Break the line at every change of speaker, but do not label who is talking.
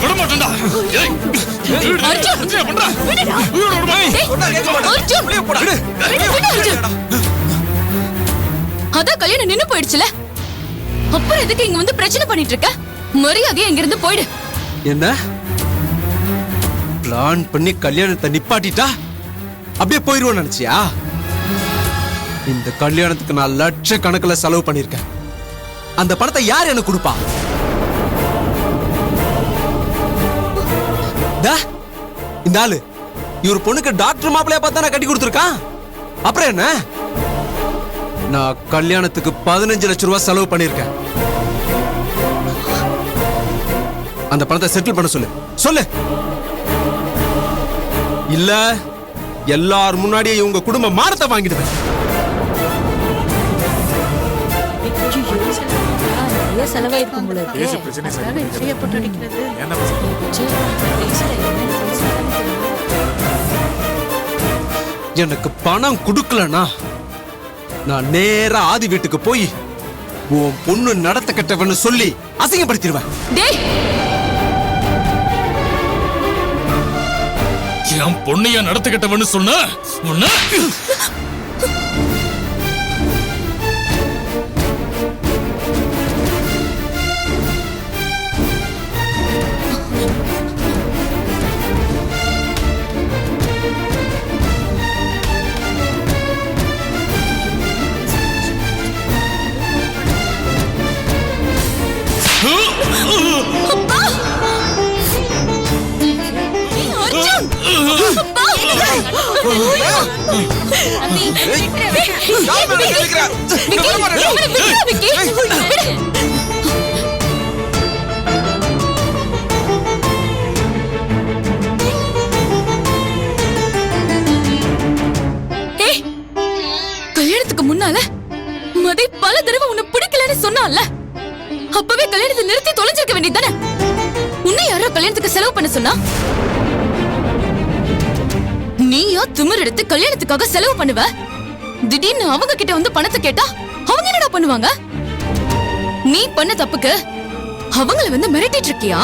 விட மாட்டேன்டா.
அதான் கல்யாணம் நின்னு போயிடுச்சுல, அப்புறம் எதுக்கு இங்க வந்து பிரச்சனை பண்ணிட்டு இருக்க? மரியாதையா இங்க இருந்து போயிடு.
என்ன பிளான் பண்ணி கல்யாணத்தை நிப்பாட்டிட்டா அப்படியே போயிருவோம் நினைச்சியா? இந்த கல்யாணத்துக்கு நான் லட்சக்கணக்கில் செலவு பண்ணிருக்கேன். அந்த பணத்தை யார் எனக்கு கொடுப்பா? இந்த ஆளு இவர் பொண்ணுக்கு டாக்டர் மாப்பிளைய பார்த்தா நான் கட்டி கொடுத்துருக்கான். அப்புறம் என்ன? நான் கல்யாணத்துக்கு 15 லட்சம் ரூபாய் செலவு பண்ணிருக்கேன். அந்த பணத்தை செட்டில் பண்ண சொல்லு சொல்லு. இல்ல எல்லார் முன்னாடியே இவங்க குடும்ப மானத்தை வாங்கிடுவேன். எனக்கு பணம் கொடுக்கலனா நான் நேரா ஆதி வீட்டுக்கு போய் உன் பொண்ணு நடத்த கட்டவன்னு சொல்லி அசிங்கப்படுத்திடுவேன்.
என் பொண்ணையா நடத்த கட்டவன்னு சொன்ன உன்ன
கல்யாணத்துக்கு முன்னால மதி பல தடவை உன்னை பிடிக்கலன்னு சொன்னால, அப்பவே கல்யாணத்தை நிறுத்தி தொலைஞ்சிருக்க வேண்டியதானே? உன்னை யாரோ கல்யாணத்துக்கு செலவு பண்ண சொன்னா? நீயா திமிர் எடுத்து கல்யாணத்துக்காக செலவு பண்ணுவ? திடீர்னு அவங்க கிட்ட வந்து பணத்தை கேட்டா அவங்க என்னடா பண்ணுவாங்க? நீ பண்ண தப்புக்கு அவங்கள வந்து மிரட்டிட்டு இருக்கியா?